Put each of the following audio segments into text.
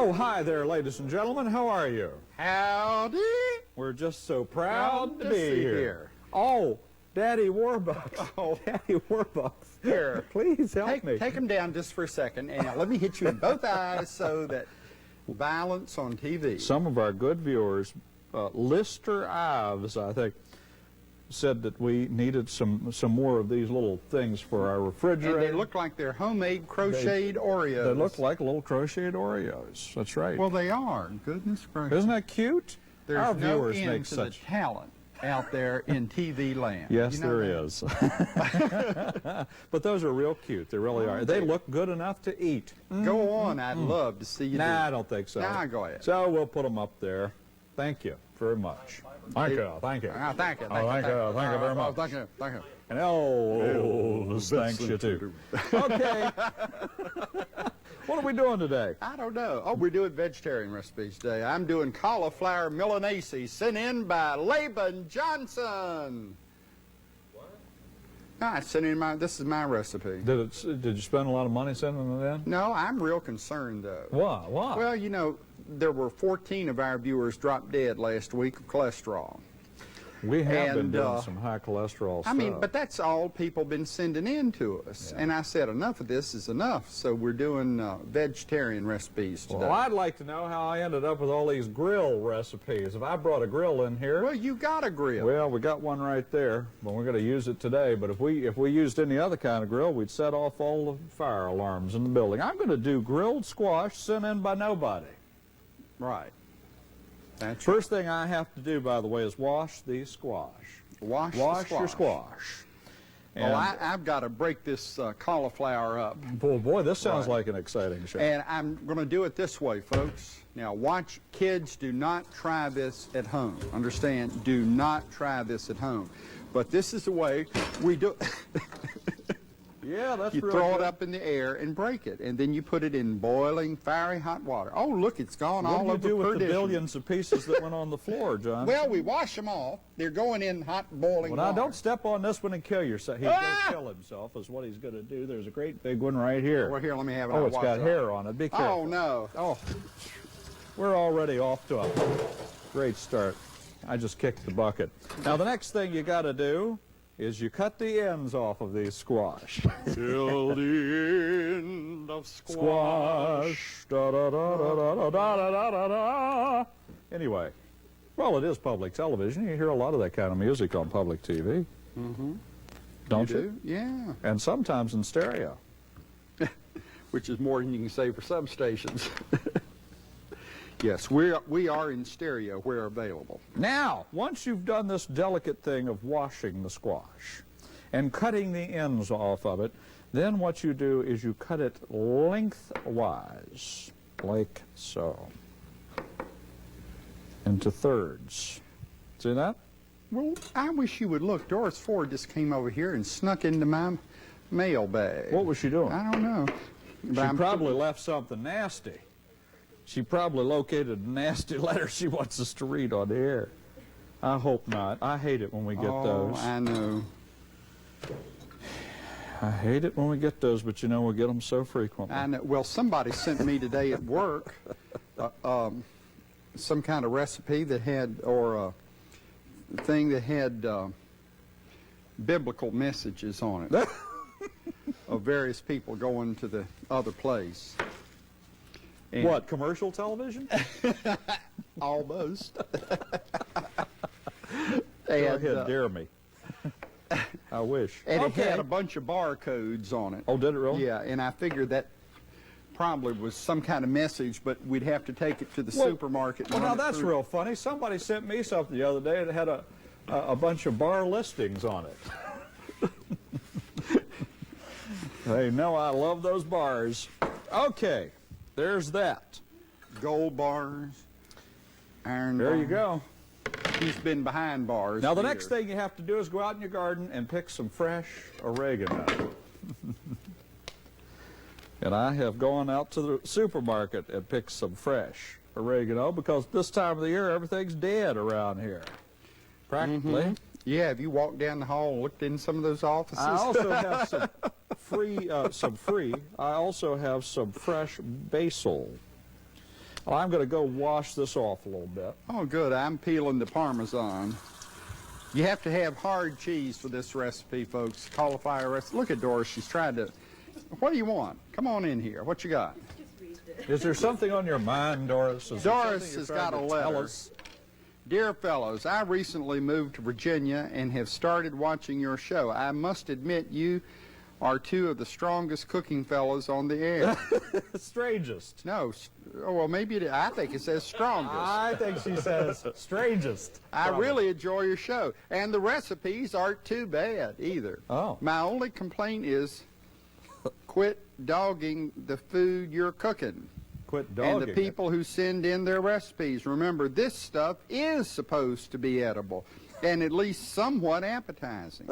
Oh, hi there, ladies and gentlemen. How are you? Howdy. We're just so proud to be here. Oh, Daddy Warbucks. Oh. Daddy Warbucks. Here. Please help me. Take him down just for a second, and let me hit you in both eyes so that violence on TV. Some of our good viewers, Lister Ives, I think, said that we needed some more of these little things for our refrigerator. And they look like they're homemade crocheted Oreos. They look like little crocheted Oreos. That's right. Well, they are. Goodness gracious. Isn't that cute? There's our no viewers end make to such the talent out there in TV land. Yes, you know there is. But those are real cute. They really are. They look good enough to eat. Go on. I'd love to see you do Nah, it. I don't think so. Nah, go ahead. So we'll put them up there. Thank you very much. Thank you. Thank you. Thank you. Thank you very much. Thank you. Thank you. And thanks you too. Okay. What are we doing today? I don't know. Oh, we're doing vegetarian recipes today. I'm doing cauliflower Milanese sent in by Laban Johnson. What? I sent in this is my recipe. Did you spend a lot of money sending it in? No, I'm real concerned though. Why? Why? Well, you know, there were 14 of our viewers dropped dead last week of cholesterol. We have been doing some high cholesterol stuff. I mean, but that's all people been sending in to us. Yeah. And I said enough of this is enough, so we're doing vegetarian recipes today. Well, I'd like to know how I ended up with all these grill recipes. If I brought a grill in here... Well, you got a grill. Well, we got one right there, but we're going to use it today. But if we used any other kind of grill, we'd set off all the fire alarms in the building. I'm going to do grilled squash sent in by nobody. Right. That's First thing I have to do, by the way, is wash the squash. Wash your squash. Well, I've got to break this cauliflower up. Boy, this sounds like an exciting show. And I'm going to do it this way, folks. Now, watch, kids, do not try this at home. Understand? Do not try this at home. But this is the way we do it. Yeah, that's You real throw good. it up in the air and break it, and then you put it in boiling, fiery hot water. Oh, look, it's gone all over What do you do with the perdition. billions of pieces that went on the floor, John? Well, we wash them off. They're going in hot boiling Well, now, water. don't step on this one and kill yourself. He's going to kill himself is what he's going to do. There's a great big one right here. Well, here, let me have it. Oh, I'll it's wash got it hair off. on it. Be careful. Oh, no. Oh, we're already off to a great start. I just kicked the bucket. Now, the next thing you got to do is you cut the ends off of these squash. Till the end of squash. Da, da, da, da, da, da, da, da, da. Anyway, well, it is public television. You hear a lot of that kind of music on public TV. Mm-hmm. Don't you? Yeah. And sometimes in stereo. Which is more than you can say for some stations. Yes, we are in stereo where available. Now, once you've done this delicate thing of washing the squash and cutting the ends off of it, then what you do is you cut it lengthwise, like so, into thirds. See that? Well, I wish you would look. Doris Ford just came over here and snuck into my mail bag. What was she doing? I don't know. But She probably left something nasty. She probably located a nasty letter she wants us to read on the air. I hope not. I hate it when we get those. I know. I hate it when we get those, but you know, we get them so frequently. I know. Well, somebody sent me today at work some kind of recipe that had, or a thing that had biblical messages on it of various people going to the other place. And What, commercial television? almost. Go ahead, dare me. I wish. And okay. it had a bunch of barcodes on it. Oh, did it really? Yeah, and I figured that probably was some kind of message, but we'd have to take it to the supermarket. Well, now that's real funny. Somebody sent me something the other day that had a bunch of bar listings on it. They know I love those bars. Okay, there's that. Gold bars, iron There bars. you go. He's been behind bars. Now the for next years. thing you have to do is go out in your garden and pick some fresh oregano. And I have gone out to the supermarket and picked some fresh oregano because this time of the year everything's dead around here. Practically. Yeah, have you walked down the hall and looked in some of those offices? I also have I also have some fresh basil. Well, I'm going to go wash this off a little bit. Oh, good. I'm peeling the Parmesan. You have to have hard cheese for this recipe, folks. Cauliflower recipe. Look at Doris. She's tried to... What do you want? Come on in here. What you got? Is there something on your mind, Doris? Is there Doris something has you're got a trying to tell letter. us? Dear fellows, I recently moved to Virginia and have started watching your show. I must admit you are two of the strongest cooking fellows on the air. Strangest. No, oh, well, maybe I think it says strongest. I think she says strangest. I really enjoy your show, and the recipes aren't too bad either. Oh. My only complaint is quit dogging the food you're cooking. Quit dogging And the people who send in their recipes. Remember, this stuff is supposed to be edible and at least somewhat appetizing.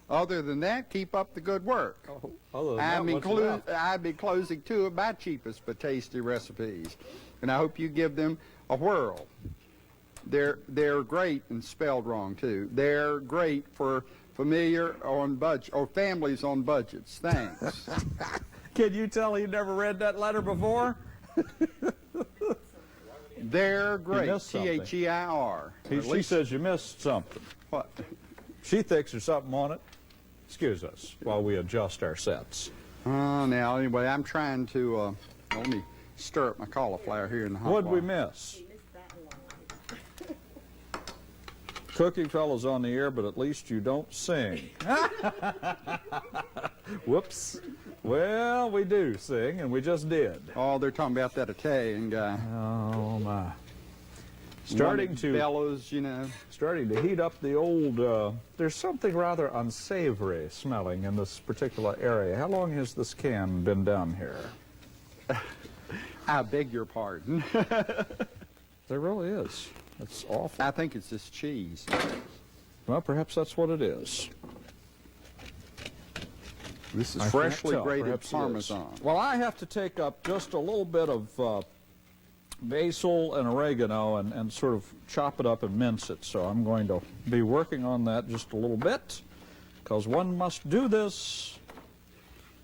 Other than that, keep up the good work. Oh, other than that, what's left? I'll be closing two of my cheapest but tasty recipes, and I hope you give them a whirl. They're great and spelled wrong too. They're great for families on budgets. Thanks. Can you tell he never read that letter before? They're great. missed something. T-H-E-I-R. She says you missed something. What? She thinks there's something on it. Excuse us while we adjust our sets. Now, anyway, I'm trying to, let me stir up my cauliflower here in the hot What'd we water. miss? Cooking fellows on the air, but at least you don't sing. Whoops. Well, we do sing, and we just did. Oh, they're talking about that Italian guy. Oh, my. One Starting that to bellows, you know. starting to heat up the old, there's something rather unsavory smelling in this particular area. How long has this can been down here? I beg your pardon. There really is. It's awful. I think it's this cheese. Well, perhaps that's what it is. This is I can't freshly tell. grated Perhaps it is. Parmesan. Well, I have to take up just a little bit of basil and oregano and sort of chop it up and mince it. So I'm going to be working on that just a little bit because one must do this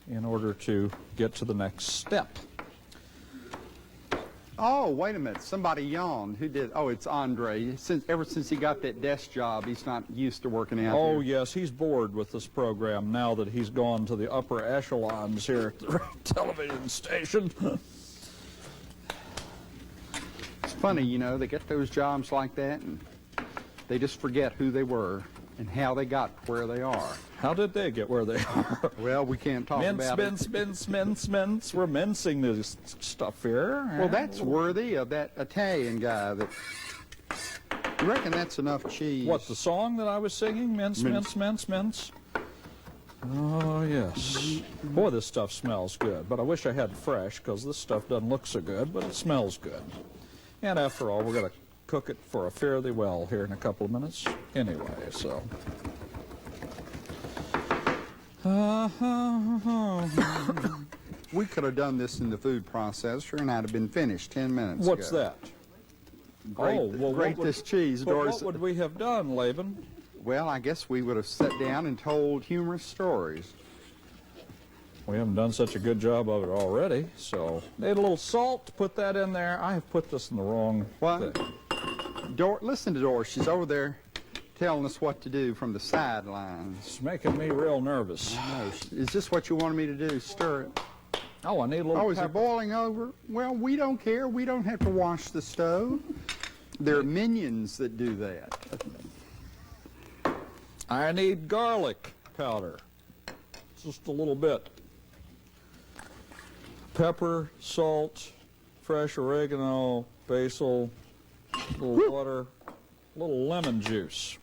in order to get to the next step. Oh, wait a minute. Somebody yawned. Who did? Oh, it's Andre. Ever since he got that desk job, he's not used to working out Oh, here. yes, he's bored with this program now that he's gone to the upper echelons here at the television station. It's funny, you know, they get those jobs like that, and they just forget who they were and how they got where they are. How did they get where they are? Well, we can't talk about Mince. We're mincing this stuff here. Well, that's worthy of that Italian guy. That you reckon that's enough cheese? What, the song that I was singing? Mince. Oh, yes. Boy, this stuff smells good, but I wish I had fresh because this stuff doesn't look so good, but it smells good. And after all, we're going to cook it for a fairly well here in a couple of minutes anyway, so. We could have done this in the food processor, and I'd have been finished 10 minutes What's ago. that? Grate, what grate would- this cheese, But Doris. what would we have done, Laban? Well, I guess we would have sat down and told humorous stories. We haven't done such a good job of it already, so need a little salt to put that in there. I have put this in the wrong What? thing. Listen to Doris. She's over there telling us what to do from the sidelines. It's making me real nervous. No, is this what you wanted me to do? Stir it. Oh, I need a little Oh, is it pepper. boiling over? Well, we don't care. We don't have to wash the stove. There are minions that do that. I need garlic powder. Just a little bit. Pepper, salt, fresh oregano, basil, a little water, a little lemon juice.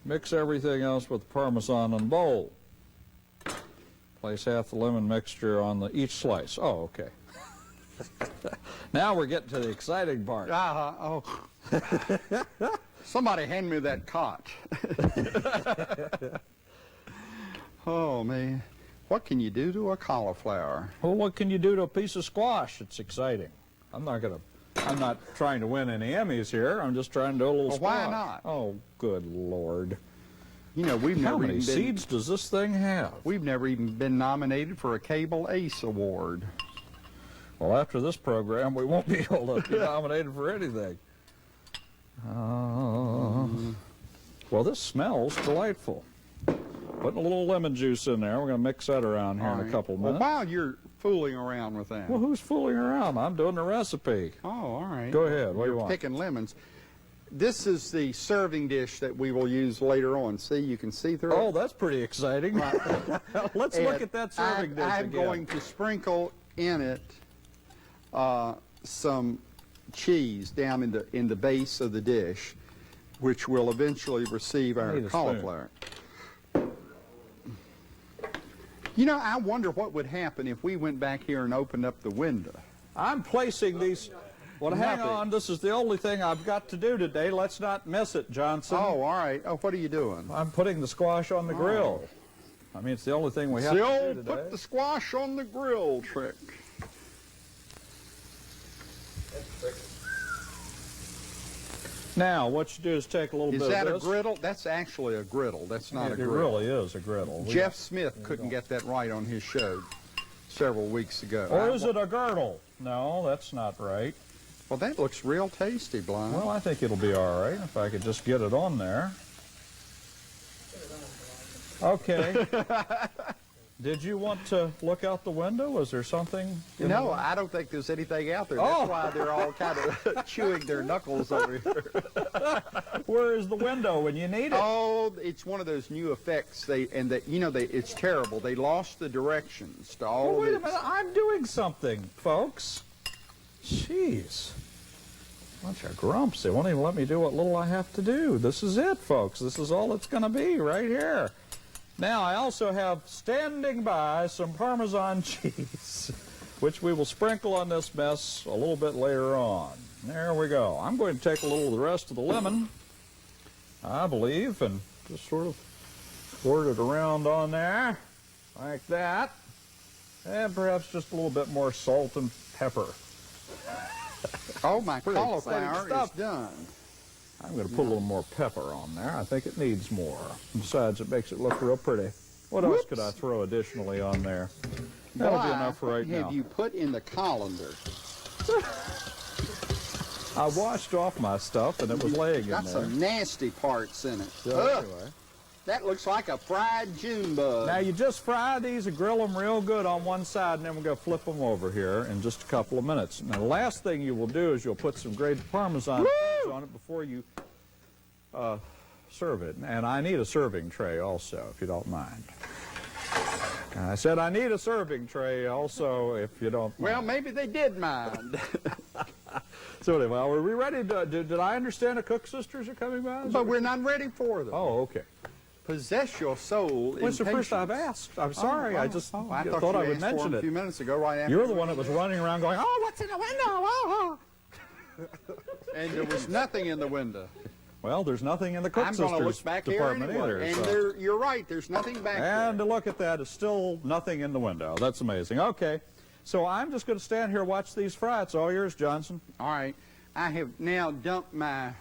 Mix everything else with Parmesan in a bowl. Place half the lemon mixture on each slice. Oh, okay. Now we're getting to the exciting part. Oh. Somebody hand me that cot. Oh, man. What can you do to a cauliflower? Well, what can you do to a piece of squash? It's exciting. I'm not trying to win any Emmys here. I'm just trying to do a little Well, squash. why not? Oh, good Lord. You know, How many seeds does this thing have? We've never even been nominated for a Cable Ace Award. Well, after this program, we won't be able to be nominated for anything. Well, this smells delightful. Putting a little lemon juice in there. We're going to mix that around here in a couple minutes. Well, while you're fooling around with that. Well, who's fooling around? I'm doing the recipe. Oh, all right. Go ahead. What do you want? Picking lemons. This is the serving dish that we will use later on. See, you can see through Oh, it. that's pretty exciting. Let's look at that serving dish I'm again. going to sprinkle in it some cheese down in the base of the dish, which will eventually receive our cauliflower. You know, I wonder what would happen if we went back here and opened up the window. I'm placing these. Well, hang Nothing. on. This is the only thing I've got to do today. Let's not miss it, Johnson. Oh, all right. Oh, what are you doing? I'm putting the squash on the grill. I mean, it's the only thing we have The to do old today. put the squash on the grill trick. Now, what you do is take a little bit Is that of a this. griddle? That's actually a griddle. That's not a It griddle. really is a griddle. Jeff Smith couldn't get that right on his show several weeks ago. Or is it a girdle? No, that's not right. Well, that looks real tasty, Blind. Well, I think it'll be all right if I could just get it on there. Okay. Did you want to look out the window? Was there something? No, I don't think there's anything out there. Oh. That's why they're all kind of chewing their knuckles over here. Where is the window when you need it? Oh, it's one of those new effects. It's terrible. They lost the directions to all Well, of wait a it. minute. I'm doing something, folks. Jeez. Bunch of grumps. They won't even let me do what little I have to do. This is it, folks. This is all it's going to be right here. Now, I also have standing by some Parmesan cheese, which we will sprinkle on this mess a little bit later on. There we go. I'm going to take a little of the rest of the lemon, I believe, and just sort of squirt it around on there, like that. And perhaps just a little bit more salt and pepper. Oh, my Pretty cauliflower exciting is stuff. done. I'm going to put a little more pepper on there. I think it needs more. Besides, it makes it look real pretty. What else could I throw additionally on there? That'll be enough for right now. Have you put in the colander? I washed off my stuff, and it was laying in Got there. some nasty parts in it. So Ugh, anyway. that looks like a fried June bug. Now, you just fry these and grill them real good on one side, and then we're going to flip them over here in just a couple of minutes. Now, the last thing you will do is you'll put some grated Parmesan cheese on it before you serve it. And I need a serving tray also, if you don't mind. And I said I need a serving tray also, if you don't mind. Well, maybe they did mind. So anyway, are we ready to, did I understand the Cook sisters are coming by? But we're not ready for them. Oh, okay. Possess your soul in Well, it's the first patience. I've asked. I'm sorry. I just I thought I you would asked for mention them a it. few minutes ago, right after. You're the one that was running around going, oh, what's in the window? Oh. And there was nothing in the window. Well, there's nothing in the Cook I'm going to sisters look back here department anyway. either. And so. you're right. There's nothing back And there. to look at that, it's still nothing in the window. That's amazing. Okay. So I'm just going to stand here and watch these fry. It's all yours, Johnson. All right. I have now dumped my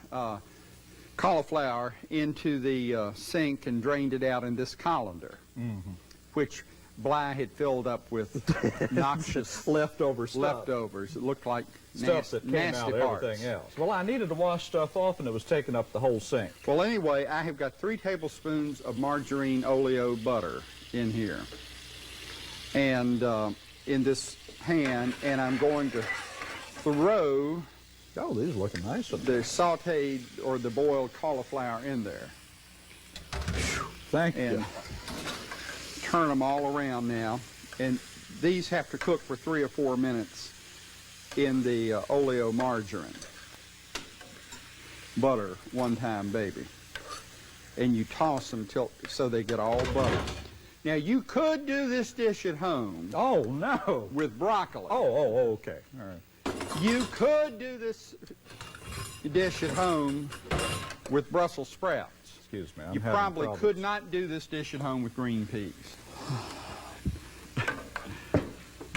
cauliflower into the sink and drained it out in this colander, which Bly had filled up with noxious Leftover stuff. leftovers. It looked like Stuff that came nasty out of parts. everything else. Well, I needed to wash stuff off, and it was taking up the whole sink. Well, anyway, I have got 3 tablespoons of margarine oleo butter in here, and in this pan, and I'm going to throw Oh, these are looking nice. the sautéed or the boiled cauliflower in there, Thank and you. turn them all around now. And these have to cook for 3 or 4 minutes in the oleo margarine. Butter, one time, baby. And you toss them till so they get all buttered. Now, you could do this dish at home Oh, no. with broccoli. Oh, okay. All right. You could do this dish at home with Brussels sprouts. Excuse me. I'm You having probably problems. could not do this dish at home with green peas.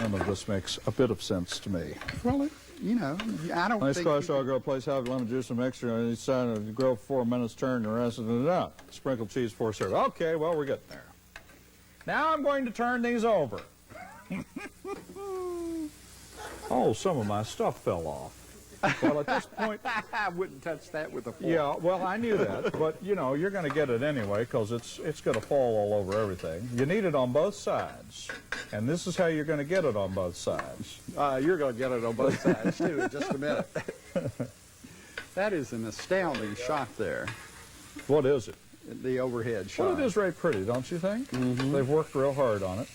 None of this makes a bit of sense to me. Well, you know, I don't Nice think... squash all grill, place half lemon juice and mixture on each side of the grill for 4 minutes, turn the rest of it up. Sprinkle cheese for serve. Okay, well, we're getting there. Now I'm going to turn these over. Oh, some of my stuff fell off. Well, at this point... I wouldn't touch that with a fork. Yeah, well, I knew that, but, you know, you're going to get it anyway because it's going to fall all over everything. You need it on both sides, and this is how you're going to get it on both sides. You're going to get it on both sides, too, in just a minute. That is an astounding shot there, What is it? the overhead shot. Well, it is very pretty, don't you think? Mm-hmm. They've worked real hard on it.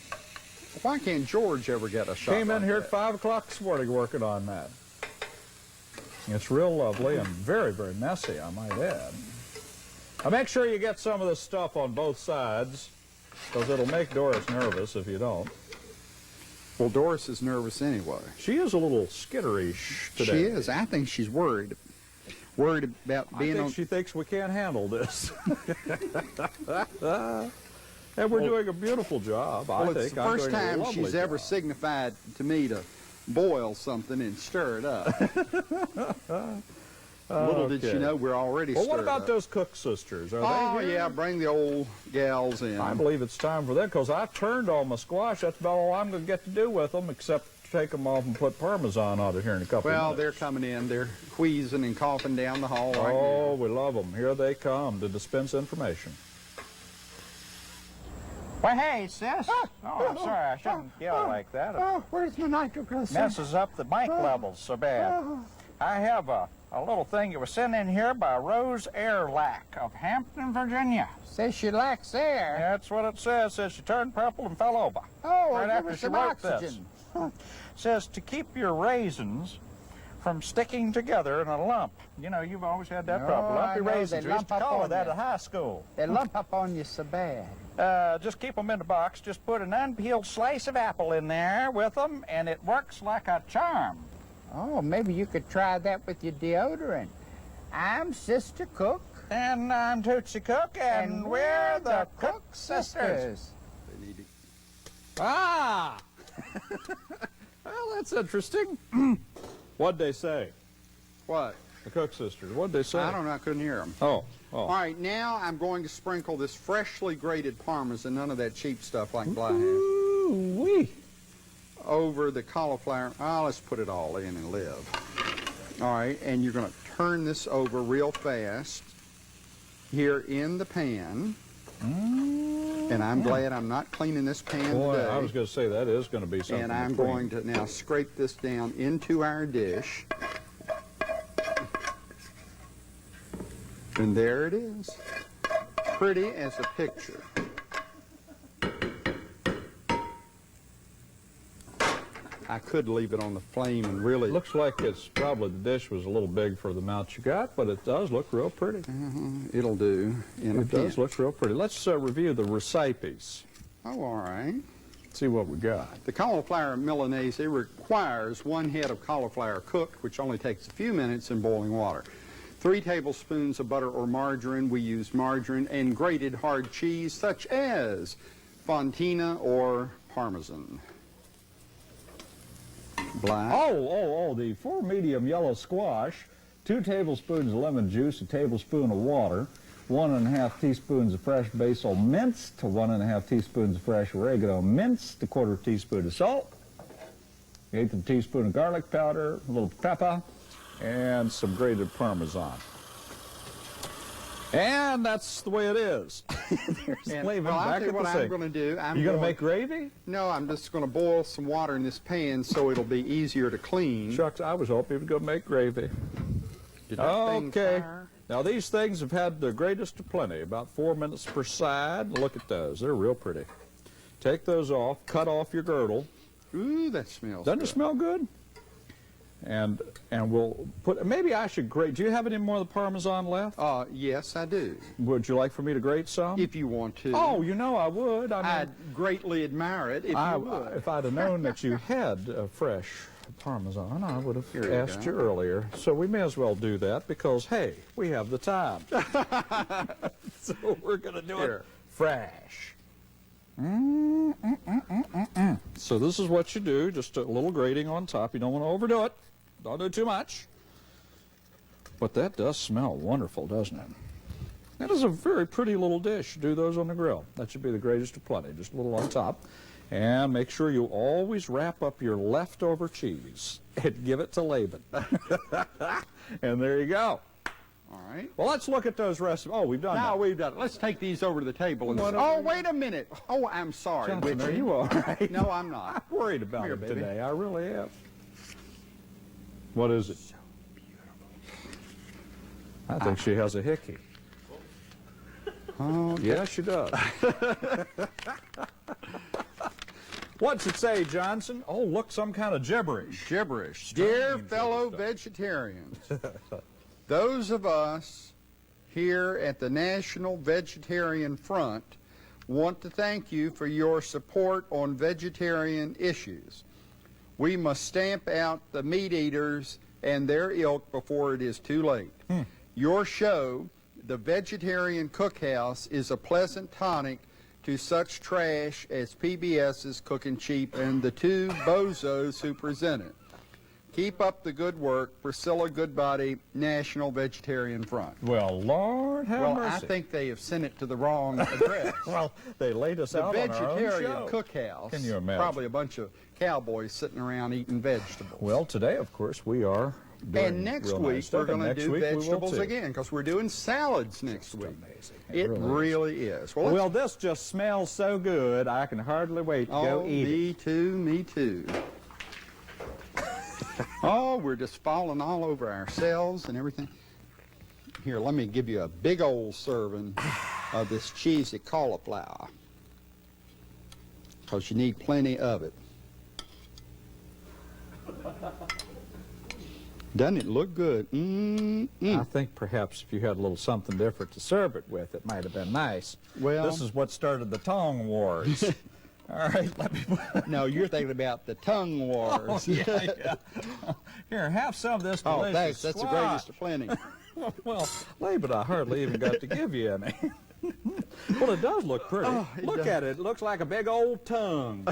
Why can't George ever get a shot Came in like here that? at 5 o'clock this morning working on that. It's real lovely and very, very messy, I might add. Now make sure you get some of this stuff on both sides, because it'll make Doris nervous if you don't. Well, Doris is nervous anyway. She is a little skitterish today. She is. I think she's worried. Worried about I being think on... she thinks we can't handle this. And we're doing a beautiful job, Well, I it's think. the I'm first doing a time lovely she's ever job. signified to me to boil something and stir it up. Little did she Okay. know we're already Well, stirred what about up. those Cook sisters? Are Oh, they here? yeah, bring the old gals in. I believe it's time for them because I turned all my squash. That's about all I'm going to get to do with them, except take them off and put Parmesan on it here in a couple Well, of they're minutes. coming in. They're wheezing and coughing down the hall right Oh, we love them. Here they come to dispense information. Well, hey, sis. Oh, I'm sorry. I shouldn't yell like that. It where's my nitroglycerin? messes up the mic levels so bad. I have a little thing that was sent in here by Rose Airlack of Hampton, Virginia. Says she lacks air. That's what it says. Says she turned purple and fell over. Oh, right give after her she some wrote oxygen. this. Says to keep your raisins from sticking together in a lump. You know, you've always had that problem. Oh, I Lumpy know, raisins. they We used to lump up call it on that you. at high school. They lump up on you so bad. Just keep them in the box. Just put an unpeeled slice of apple in there with them, and it works like a charm. Oh, maybe you could try that with your deodorant. I'm Sister Cook. And I'm Tootsie Cook, and we're the Cook Sisters. They need to... Ah! Well, that's interesting. What'd they say? What? The Cook sisters. What'd they say? I don't know. I couldn't hear them. Oh. All right, now I'm going to sprinkle this freshly grated Parmesan, none of that cheap stuff like Bly has, Ooh-wee. over the cauliflower. Oh, let's put it all in and live. All right, and you're going to turn this over real fast here in the pan. And I'm glad I'm not cleaning this pan Boy, today. I was going to say that is going to be something. And I'm to clean. going to now scrape this down into our dish. And there it is. Pretty as a picture. I could leave it on the flame and really... Looks like it's probably the dish was a little big for the amount you got, but it does look real pretty. It'll do in a It does pan. look real pretty. Let's review the recipes. Oh, all right. See what we got. The cauliflower Milanese requires 1 head of cauliflower cooked, which only takes a few minutes in boiling water. 3 tablespoons of butter or margarine. We use margarine, and grated hard cheese such as Fontina or Parmesan. Black. Oh, the 4 medium yellow squash, 2 tablespoons of lemon juice, a tablespoon of water, 1½ teaspoons of fresh basil minced, 1½ teaspoons of fresh oregano minced, 1/4 teaspoon of salt, 1/8 teaspoon of garlic powder, a little pepper, and some grated Parmesan. And that's the way it is. There's And, Flavin well, I'll back tell you at what the I'm sink. going to do. You going to make gravy? No, I'm just going to boil some water in this pan so it'll be easier to clean. Shucks, I was hoping you would go make gravy. Did that thing Okay. fire? Now these things have had the greatest of plenty, about 4 minutes per side. Look at those, they're real pretty. Take those off, cut off your girdle. Ooh, that smells Doesn't good. it smell good? And we'll put, maybe I should grate. Do you have any more of the Parmesan left? Yes, I do. Would you like for me to grate some? If you want to. Oh, you know I would. I mean, I'd greatly admire it if you would. if I'd have known that you had fresh Parmesan, I would have Here you asked go. you earlier. So we may as well do that because, hey, we have the time. So we're going to do Here. it fresh. So this is what you do, just a little grating on top. You don't want to overdo it. Don't do too much. But that does smell wonderful, doesn't it? That is a very pretty little dish. Do those on the grill. That should be the greatest of plenty. Just a little on top. And make sure you always wrap up your leftover cheese and give it to Laban. And there you go. All right. Well, let's look at those recipes. Oh, we've done Now that. we've done it. Let's take these over to the table. And What oh, are we- wait a minute. Oh, I'm sorry, Johnson, are Richard. you all right? No, I'm not. I'm worried about Here, it baby. today. I really am. What is it? I think she has a hickey. Oh, Yeah, she does. What's it say, Johnson? Oh, look, some kind of gibberish. gibberish. Dear Strange fellow stuff. vegetarians, those of us here at the National Vegetarian Front want to thank you for your support on vegetarian issues. We must stamp out the meat eaters and their ilk before it is too late. Your show, The Vegetarian Cookhouse, is a pleasant tonic to such trash as PBS's Cookin' Cheap and the two bozos who present it. Keep up the good work, Priscilla Goodbody, National Vegetarian Front. Well, Lord have Well, mercy. I think they have sent it to the wrong address. Well, they laid us The out on our own Vegetarian show. Cookhouse. Can you imagine? Probably a bunch of cowboys sitting around eating vegetables. Well, today, of course, we are doing And next real week nice stuff, we're and going to next do week we will vegetables too. again because we're doing salads next week. Amazing. It really is. Well, Well, this just smells so good, I can hardly wait to go eat it. me too, me too. Oh, we're just falling all over ourselves and everything. Here, let me give you a big old serving of this cheesy cauliflower because you need plenty of it. Doesn't it look good? I think perhaps if you had a little something different to serve it with, it might have been nice. Well- This is what started the tongue wars. All right, let me... No, you're thinking about the tongue wars. yeah. Here, have some of this Oh, delicious thanks. That's the squash. greatest of plenty. Well, Laban, I hardly even got to give you any. Well, it does look pretty. Oh, it look does. at it. It looks like a big old tongue.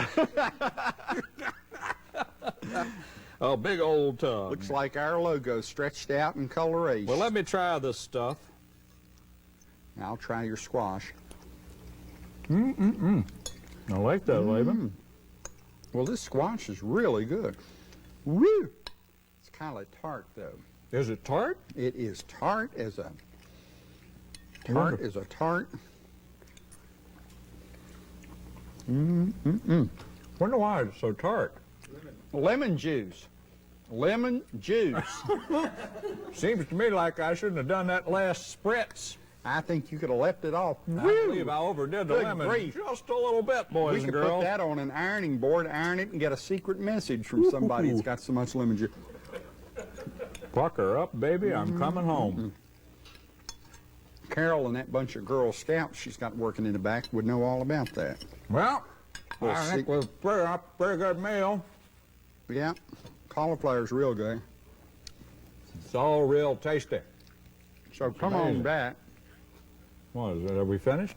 Oh, big old tongue. Looks like our logo stretched out in coloration. Well, let me try this stuff. I'll try your squash. I like that, Laban. Well, this squash is really good. Woo! It's kind of tart, though. Is it tart? It is tart as a tart Wonderful. as a tart. Wonder why it's so tart. Lemon juice. Lemon juice. Seems to me like I shouldn't have done that last spritz. I think you could have left it off. I believe I overdid the Good lemon grief. just a little bit, boys We and could girls. put that on an ironing board, iron it, and get a secret message from somebody that's got so much lemon juice. Pucker up, baby. I'm coming home. Carol and that bunch of Girl Scouts she's got working in the back would know all about that. Well, We'll I see. think we'll put up a pretty good meal. Yeah, cauliflower's real good. It's all real tasty. So come on amazing. back. What is it? Are we finished?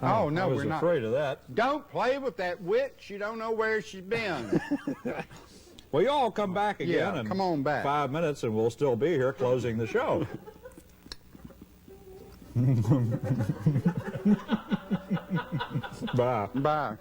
Oh, no, I was we're not. afraid of that. Don't play with that witch. You don't know where she's been. Well, you all come back again Yeah, in come on back. 5 minutes, and we'll still be here closing the show. Bye. Bye.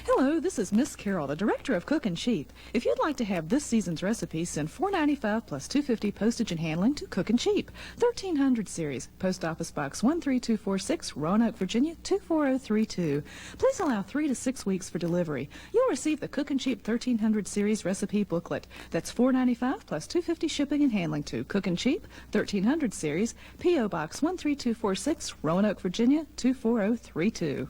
Hello, this is Miss Carol, the director of Cookin' Cheap. If you'd like to have this season's recipe, send $4.95 plus $2.50 postage and handling to Cookin' Cheap, 1300 series, Post Office Box 13246, Roanoke, Virginia 24032. Please allow 3 to 6 weeks for delivery. You'll receive the Cookin' Cheap 1300 series recipe booklet. That's $4.95 plus $2.50 shipping and handling to Cookin' Cheap 1300 series, P.O. Box 13246, Roanoke, Virginia 24032.